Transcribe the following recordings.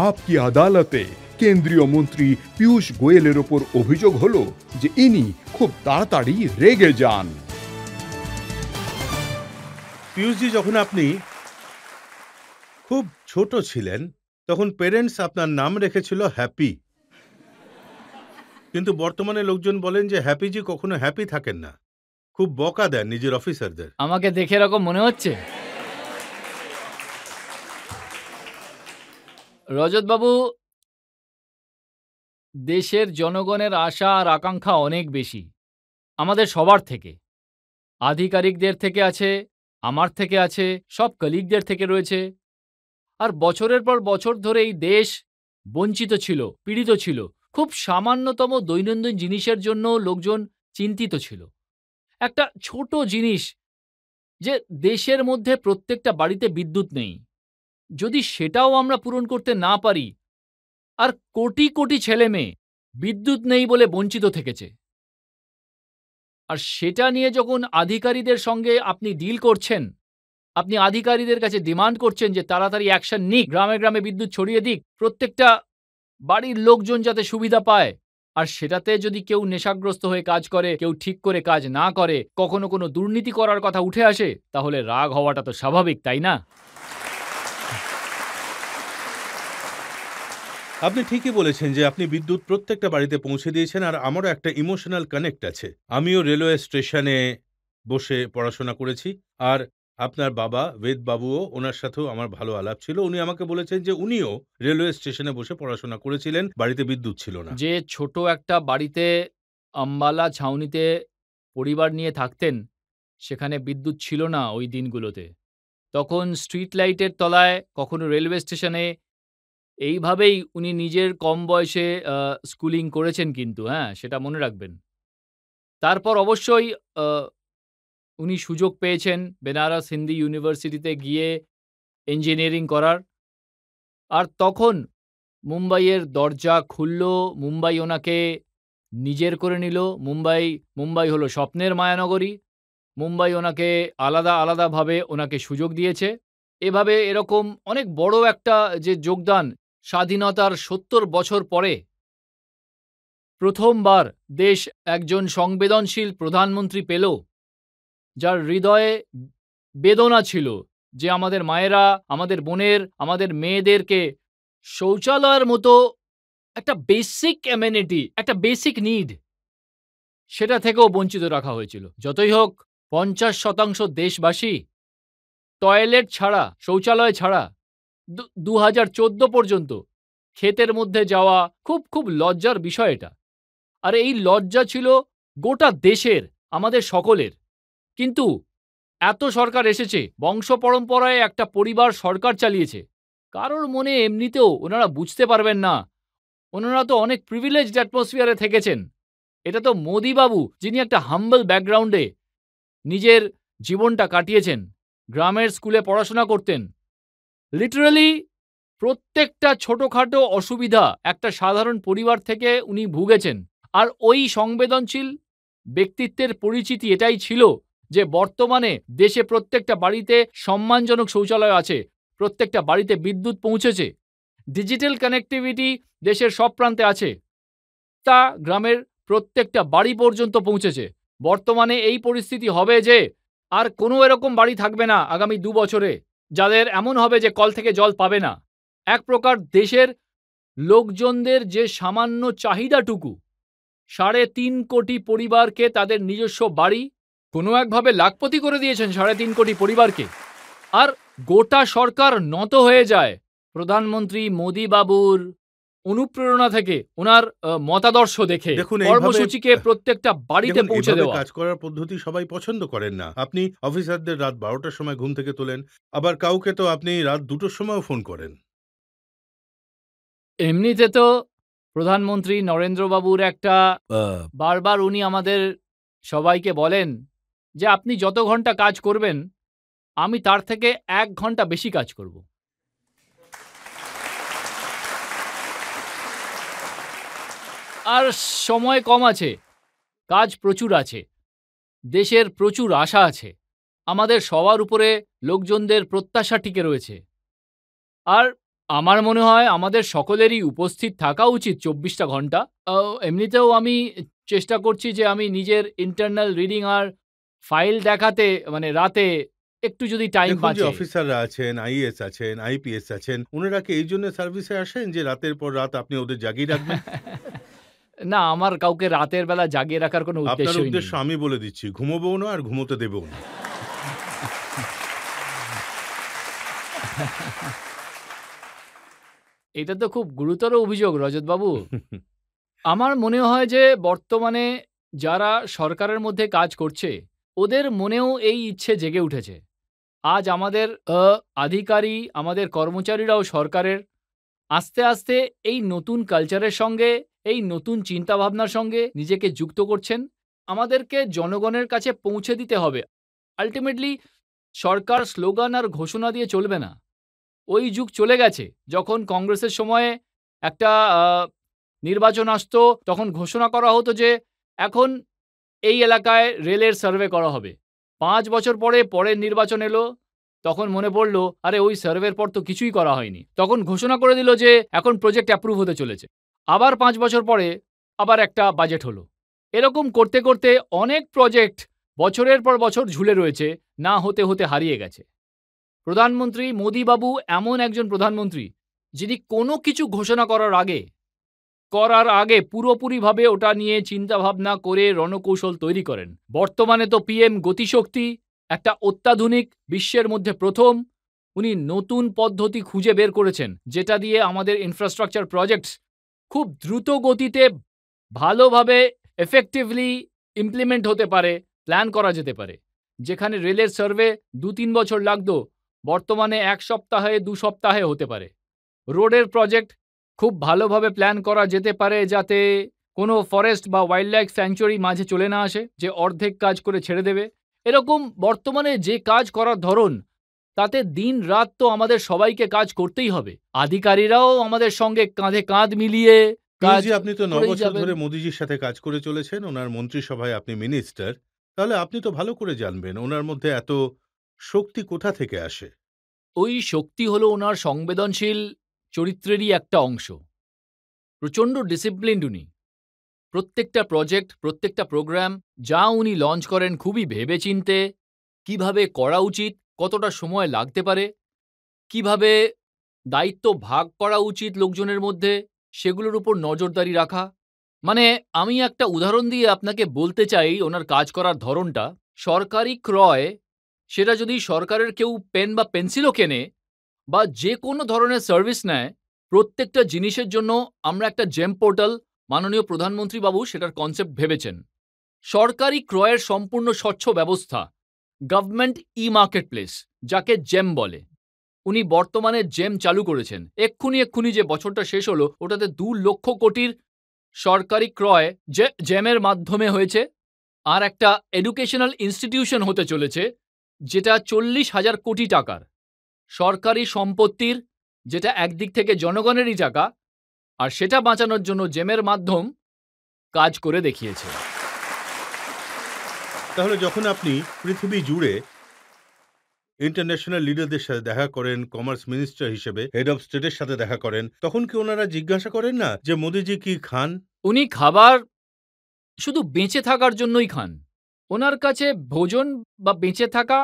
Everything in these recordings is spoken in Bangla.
আপকি আদালতে কেন্দ্রীয় মন্ত্রী পীযূষ গোয়েলের ওপর অভিযোগ হলো যে ইনি খুব তাড়াতাড়ি রেগে যান। পীযূষজি, যখন আপনি খুব ছোট ছিলেন তখন পেরেন্টস আপনার নাম রেখেছিল হ্যাপি, কিন্তু বর্তমানে লোকজন বলেন যে হ্যাপিজি কখনো হ্যাপি থাকেন না, খুব বকা দেন নিজের অফিসারদের। আমাকে দেখে এরকম মনে হচ্ছে? রজতবাবু, দেশের জনগণের আশা আর আকাঙ্ক্ষা অনেক বেশি আমাদের সবার থেকে। আধিকারিকদের থেকে আছে, আমার থেকে আছে, সব কলিগদের থেকে রয়েছে। আর বছরের পর বছর ধরে এই দেশ বঞ্চিত ছিল, পীড়িত ছিল। খুব সামান্যতম দৈনন্দিন জিনিসের জন্য লোকজন চিন্তিত ছিল। একটা ছোট জিনিস, যে দেশের মধ্যে প্রত্যেকটা বাড়িতে বিদ্যুৎ নেই, যদি সেটাও আমরা পূরণ করতে না পারি, আর কোটি কোটি ছেলে মেয়ে বিদ্যুৎ নেই বলে বঞ্চিত থেকেছে, আর সেটা নিয়ে যখন আধিকারিকদের সঙ্গে আপনি ডিল করছেন, আপনি আধিকারিকদের কাছে ডিমান্ড করছেন যে তাড়াতাড়ি অ্যাকশন নিক, গ্রামে গ্রামে বিদ্যুৎ ছড়িয়ে দিক, প্রত্যেকটা বাড়ির লোকজন যাতে সুবিধা পায়, আর সেটাতে যদি কেউ নেশাগ্রস্ত হয়ে কাজ করে, কেউ ঠিক করে কাজ না করে, কখনো কোনো দুর্নীতি করার কথা উঠে আসে, তাহলে রাগ হওয়াটা তো স্বাভাবিক, তাই না? আপনি ঠিকই বলেছেন যে আপনি বিদ্যুৎ প্রত্যেকটা বাড়িতে পৌঁছে দিয়েছেন, আর আমারও একটা ইমোশনাল কানেক্ট আছে। আমিও রেলওয়ে স্টেশনে বসে পড়াশোনা করেছি, আর আপনার বাবা বেদবাবুও, ওনার সাথেও আমার ভালো আলাপ ছিল। উনি আমাকে বলেছেন যে উনিও রেলওয়ে স্টেশনে বসে পড়াশোনা করেছিলেন, বাড়িতে বিদ্যুৎ ছিল না। যে ছোট একটা বাড়িতে আম্বালা ছাউনিতে পরিবার নিয়ে থাকতেন, সেখানে বিদ্যুৎ ছিল না ওই দিনগুলোতে। তখন স্ট্রিট লাইটের তলায়, কখনো রেলওয়ে স্টেশনে, এইভাবেই উনি নিজের কম বয়সে স্কুলিং করেছেন কিন্তু, হ্যাঁ, সেটা মনে রাখবেন। তারপর অবশ্যই আ উনি সুযোগ পেয়েছেন বেনারস হিন্দু ইউনিভার্সিটিতে গিয়ে ইঞ্জিনিয়ারিং করার। আর তখন মুম্বাইয়ের দরজা খুলল, মুম্বাই ওনাকে নিজের করে নিল। মুম্বাই হলো স্বপ্নের মায়ানগরী। মুম্বাই ওনাকে আলাদা আলাদাভাবে ওনাকে সুযোগ দিয়েছে। এভাবে এরকম অনেক বড় একটা যে যোগদান, স্বাধীনতার ৭০ বছর পরে প্রথমবার দেশ একজন সংবেদনশীল প্রধানমন্ত্রী পেল, যার হৃদয়ে বেদনা ছিল যে আমাদের মায়েরা, আমাদের বোনের, আমাদের মেয়েদেরকে শৌচালয়ের মতো একটা বেসিক অ্যামেনিটি, একটা বেসিক নিড, সেটা থেকেও বঞ্চিত রাখা হয়েছিল। যতই হোক, ৫০% দেশবাসী টয়লেট ছাড়া, শৌচালয় ছাড়া ২০১৪ পর্যন্ত ক্ষেতের মধ্যে যাওয়া খুব খুব লজ্জার বিষয় এটা। আর এই লজ্জা ছিল গোটা দেশের, আমাদের সকলের। কিন্তু এত সরকার এসেছে, বংশ পরম্পরায় একটা পরিবার সরকার চালিয়েছে, কারোর মনে এমনিতেও ওনারা বুঝতে পারবেন না, ওনারা তো অনেক প্রিভিলেজড অ্যাটমসফিয়ারে থেকেছেন। এটা তো মোদিবাবু, যিনি একটা হাম্বল ব্যাকগ্রাউন্ডে নিজের জীবনটা কাটিয়েছেন, গ্রামের স্কুলে পড়াশোনা করতেন। লিটারালি প্রত্যেকটা ছোটখাটো অসুবিধা একটা সাধারণ পরিবার থেকে উনি ভুগেছেন। আর ওই সংবেদনশীল ব্যক্তিত্বের পরিচিতি এটাই ছিল যে বর্তমানে দেশে প্রত্যেকটা বাড়িতে সম্মানজনক শৌচালয় আছে, প্রত্যেকটা বাড়িতে বিদ্যুৎ পৌঁছেছে, ডিজিটাল কানেক্টিভিটি দেশের সব প্রান্তে আছে, তা গ্রামের প্রত্যেকটা বাড়ি পর্যন্ত পৌঁছেছে। বর্তমানে এই পরিস্থিতি হবে যে আর কোনো এরকম বাড়ি থাকবে না আগামী ২ বছরে যাদের এমন হবে যে কল থেকে জল পাবে না। এক প্রকার দেশের লোকজনদের যে সামান্য চাহিদাটুকু, ৩.৫ কোটি পরিবারকে তাদের নিজস্ব বাড়ি কোনো একভাবে লাখপতি করে দিয়েছেন ৩.৫ কোটি পরিবারকে। আর গোটা সরকার নত হয়ে যায় প্রধানমন্ত্রী মোদি বাবুর অনুপ্রেরণা থেকে, ওনার মতাদর্শ দেখে। দেখুন, কর্মসূচিকে প্রত্যেকটা বাড়িতে পৌঁছে দেওয়া। কাজ করার পদ্ধতি সবাই পছন্দ করেন না। আপনি অফিসারদের রাত ১২টার সময় ঘুম থেকে তোলেন, আবার কাউকে তো আপনি রাত ২টোর সময়ও ফোন করেন। এমনিতে তো প্রধানমন্ত্রী নরেন্দ্রবাবুর একটা বারবার উনি আমাদের সবাইকে বলেন যে আপনি যত ঘন্টা কাজ করবেন, আমি তার থেকে ১ ঘন্টা বেশি কাজ করব। আর সময় কম আছে, কাজ প্রচুর আছে, দেশের প্রচুর আশা আছে, আমাদের সবার উপরে লোকজনদের প্রত্যাশা টিকে রয়েছে। আর আমার মনে হয় আমাদের সকলেরই উপস্থিত থাকা উচিত ২৪টা ঘন্টা। এমনিতেও আমি চেষ্টা করছি যে আমি নিজের ইন্টারনাল রিডিং আর ফাইল দেখাতে মানে রাতে একটু যদি টাইম দেখুন যে বাঁচে। অফিসাররা আছেন, আইএএস আছেন, আইপিএস আছেন, ওনারা কি এই জন্য সার্ভিসে আসেন যে রাতের পর রাত আপনি ওদের জাগিয়ে রাখবেন? না, আমার কাউকে রাতের বেলা জাগিয়ে রাখার কোনো আপনার উদ্দেশ্যই নেই। উদ্দেশ্য আমি বলে দিচ্ছি, ঘুমোবও না আর ঘুমোতে দেবও না। এটা তো খুব গুরুতর অভিযোগ রজতবাবু। আমার মনে হয় যে বর্তমানে যারা সরকারের মধ্যে কাজ করছে, ওদের মনেও এই ইচ্ছে জেগে উঠেছে। আজ আমাদের আধিকারিক, আমাদের কর্মচারীরাও সরকারের আস্তে, আস্তে এই নতুন কালচারের সঙ্গে, এই নতুন চিন্তাভাবনার সঙ্গে নিজেকে যুক্ত করছেন। আমাদেরকে জনগণের কাছে পৌঁছে দিতে হবে। আল্টিমেটলি সরকার স্লোগান আর ঘোষণা দিয়ে চলবে না। ওই যুগ চলে গেছে। যখন কংগ্রেসের সময়ে একটা নির্বাচন আসতো, তখন ঘোষণা করা হতো যে এখন এই এলাকায় রেলের সার্ভে করা হবে। ৫ বছর পরে পরের নির্বাচন এলো, তখন মনে পড়ল আরে ওই সার্ভের পর তো কিছুই করা হয়নি। তখন ঘোষণা করে দিল যে এখন প্রজেক্ট অ্যাপ্রুভ হতে চলেছে। আবার ৫ বছর পরে আবার একটা বাজেট হলো। এরকম করতে, করতে অনেক প্রজেক্ট বছরের পর বছর ঝুলে রয়েছে, না হতে, হতে হারিয়ে গেছে। প্রধানমন্ত্রী মোদিবাবু এমন একজন প্রধানমন্ত্রী, যিনি কোনো কিছু ঘোষণা করার আগে পুরোপুরিভাবে ওটা নিয়ে চিন্তাভাবনা করে রণকৌশল তৈরি করেন। বর্তমানে তো পিএম গতিশক্তি একটা অত্যাধুনিক, বিশ্বের মধ্যে প্রথম। উনি নতুন পদ্ধতি খুঁজে বের করেছেন, যেটা দিয়ে আমাদের ইনফ্রাস্ট্রাকচার প্রজেক্টস খুব দ্রুত গতিতে ভালোভাবে এফেক্টিভলি ইমপ্লিমেন্ট হতে পারে, প্ল্যান করা যেতে পারে। যেখানে রেলের সার্ভে ২-৩ বছর লাগতো, বর্তমানে ১ সপ্তাহে ২ সপ্তাহে হতে পারে। রোডের প্রজেক্ট খুব ভালোভাবে প্ল্যান করা যেতে পারে, যাতে কোনো ফরেস্ট বা ওয়াইল্ড লাইফ স্যাংচুয়ারি মাঝে চলে না আসে, যে অর্ধেক কাজ করে ছেড়ে দেবে। এরকম বর্তমানে যে কাজ করার ধরন, তাতে দিন-রাত তো আমাদের সবাইকে কাজ করতেই হবে। আধিকারিকরাও আমাদের সঙ্গে কাঁধে কাঁধ মিলিয়ে কাজ পিউষজি, আপনি তো ৯ করেই বছর যাবেন। ধরে মোদিজির সাথে কাজ করে চলেছেন, ওনার মন্ত্রিসভায় আপনি মিনিস্টার। তাহলে আপনি তো ভালো করে জানবেন ওনার মধ্যে এত শক্তি কোথা থেকে আসে? ওই শক্তি হলো ওনার সংবেদনশীল চরিত্রেরই একটা অংশ। প্রচণ্ড ডিসিপ্লিনড উনি। প্রত্যেকটা প্রজেক্ট, প্রত্যেকটা প্রোগ্রাম যা উনি লঞ্চ করেন খুবই ভেবেচিন্তে, কিভাবে করা উচিত, কতটা সময় লাগতে পারে, কিভাবে দায়িত্ব ভাগ করা উচিত লোকজনের মধ্যে, সেগুলোর উপর নজরদারি রাখা। মানে আমি একটা উদাহরণ দিয়ে আপনাকে বলতে চাই ওনার কাজ করার ধরনটা। সরকারি ক্রয়, সেটা যদি সরকারের কেউ পেন বা পেন্সিলও কেনে বা যে কোনো ধরনের সার্ভিস নেয়, প্রত্যেকটা জিনিসের জন্য আমরা একটা জেম পোর্টাল, মাননীয় প্রধানমন্ত্রী বাবু সেটার কনসেপ্ট ভেবেছেন। সরকারি ক্রয়ের সম্পূর্ণ স্বচ্ছ ব্যবস্থা, গভর্নমেন্ট ই-মার্কেট প্লেস, যাকে জেম বলে। উনি বর্তমানে জেম চালু করেছেন। এক্ষুনি যে বছরটা শেষ হলো, ওটাতে ২ লক্ষ কোটির সরকারি ক্রয় জেমের মাধ্যমে হয়েছে। আর একটা এডুকেশনাল ইনস্টিটিউশন হতে চলেছে, যেটা ৪০,০০০ কোটি টাকার সরকারি সম্পত্তির, যেটা একদিক থেকে জনগণেরই টাকা, আর সেটা বাঁচানোর জন্য জেমের মাধ্যম কাজ করে দেখিয়েছে। তাহলে যখন আপনি পৃথিবী জুড়ে ইন্টারন্যাশনাল লিডারদের সাথে দেখা করেন, কমার্স মিনিস্টার হিসেবে হেড অফ স্টেটের সাথে দেখা করেন, তখন কি ওনারা জিজ্ঞাসা করেন না যে মোদিজি কি খান? উনি খাবার শুধু বেঁচে থাকার জন্যই খান। ওনার কাছে ভোজন বা বেঁচে থাকা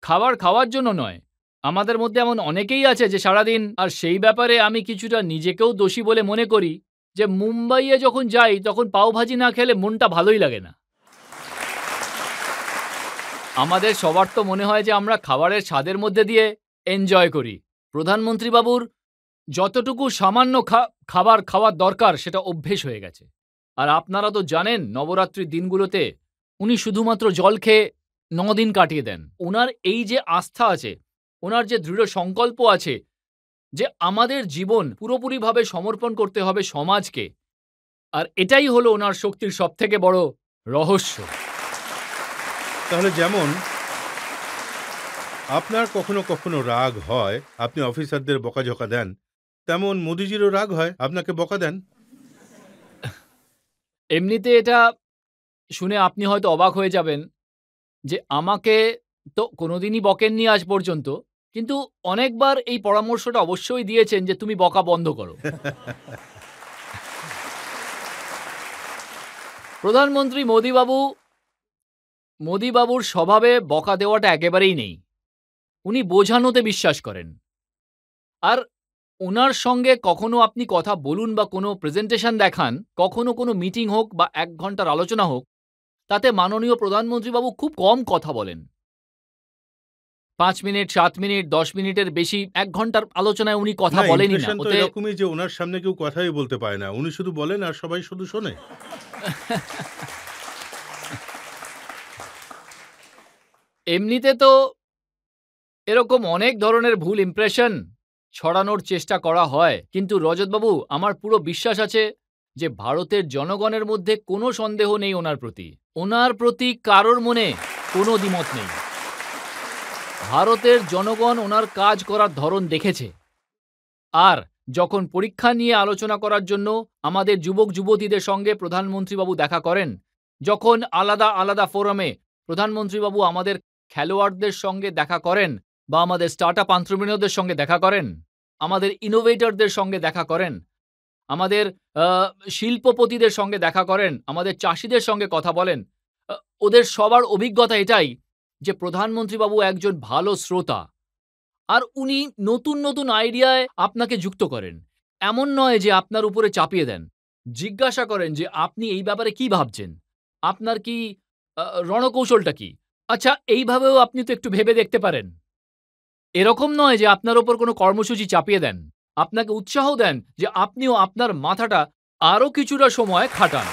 খাবার খাওয়ার জন্য নয়। আমাদের মধ্যে এমন অনেকেই আছে যে সারাদিন, আর সেই ব্যাপারে আমি কিছুটা নিজেকেও দোষী বলে মনে করি, যে মুম্বাইয়ে যখন যাই তখন পাওভাজি না খেলে মনটা ভালোই লাগে না। আমাদের সবার তো মনে হয় যে আমরা খাবারের স্বাদের মধ্যে দিয়ে এনজয় করি। প্রধানমন্ত্রী বাবুর যতটুকু সামান্য খাবার খাওয়ার দরকার সেটা অভ্যেস হয়ে গেছে। আর আপনারা তো জানেন নবরাত্রির দিনগুলোতে উনি শুধুমাত্র জল খেয়ে ৯ দিন কাটিয়ে দেন। উনার এই যে আস্থা আছে, ওনার যে দৃঢ় সংকল্প আছে যে আমাদের জীবন পুরোপুরিভাবে সমর্পণ করতে হবে সমাজকে, আর এটাই হলো ওনার শক্তির সবথেকে বড় রহস্য। তাহলে যেমন আপনার কখনো কখনো রাগ হয়, আপনি অফিসারদের বকাঝকা দেন, তেমন মোদিজিরও রাগ হয়, আপনাকে বকা দেন। এমনিতে এটা শুনে আপনি হয়তো অবাক হয়ে যাবেন যে আমাকে তো কোনোদিনই বকেননি আজ পর্যন্ত। কিন্তু অনেকবার এই পরামর্শটা অবশ্যই দিয়েছেন যে তুমি বকা বন্ধ করো। প্রধানমন্ত্রী মোদিবাবুর স্বভাবে বকা দেওয়াটা একেবারেই নেই। উনি বোঝানোতে বিশ্বাস করেন। আর ওনার সঙ্গে কখনো আপনি কথা বলুন বা কোনো প্রেজেন্টেশন দেখান, কখনো কোনো মিটিং হোক বা ১ ঘন্টার আলোচনা হোক, তাতে মাননীয় প্রধানমন্ত্রীবাবু খুব কম কথা বলেন। ৫ মিনিট, ৭ মিনিট, ১০ মিনিটের বেশি ১ ঘন্টার আলোচনায় উনি কথা না, বলেনই না। ইমপ্রেশন তো ওতে এরকমই যে ওনার সামনে কেউ কথাই বলতে পারে না। উনি শুধু বলেন আর সবাই শুধু শোনে। এমনিতে তো এরকম অনেক ধরনের ভুল ইমপ্রেশন ছড়ানোর চেষ্টা করা হয়, কিন্তু রজতবাবু, আমার পুরো বিশ্বাস আছে যে ভারতের জনগণের মধ্যে কোনো সন্দেহ নেই ওনার প্রতি। ওনার প্রতি কারোর মনে কোনো দ্বিমত নেই। ভারতের জনগণ ওনার কাজ করার ধরন দেখেছে। আর যখন পরীক্ষা নিয়ে আলোচনা করার জন্য আমাদের যুবক যুবতীদের সঙ্গে প্রধানমন্ত্রীবাবু দেখা করেন, যখন আলাদা আলাদা ফোরামে প্রধানমন্ত্রীবাবু আমাদের খেলোয়াড়দের সঙ্গে দেখা করেন বা আমাদের স্টার্টআপ এন্ট্রপ্রেনিয়রদের সঙ্গে দেখা করেন, আমাদের ইনোভেটরদের সঙ্গে দেখা করেন, আমাদের শিল্পপতিদের সঙ্গে দেখা করেন, আমাদের চাষিদের সঙ্গে কথা বলেন, ওদের সবার অভিজ্ঞতা এটাই যে প্রধানমন্ত্রীবাবু একজন ভালো শ্রোতা। আর উনি নতুন নতুন আইডিয়ায় আপনাকে যুক্ত করেন। এমন নয় যে আপনার উপরে চাপিয়ে দেন। জিজ্ঞাসা করেন যে আপনি এই ব্যাপারে কি ভাবছেন? আপনার কি রণকৌশলটা কি? আচ্ছা, এইভাবেও আপনি তো একটু ভেবে দেখতে পারেন। এরকম নয় যে আপনার উপর কোনো কর্মসূচি চাপিয়ে দেন। আপনাকে উৎসাহ দেন যে আপনিও আপনার মাথাটা আরো কিছুটা সময় খাটান।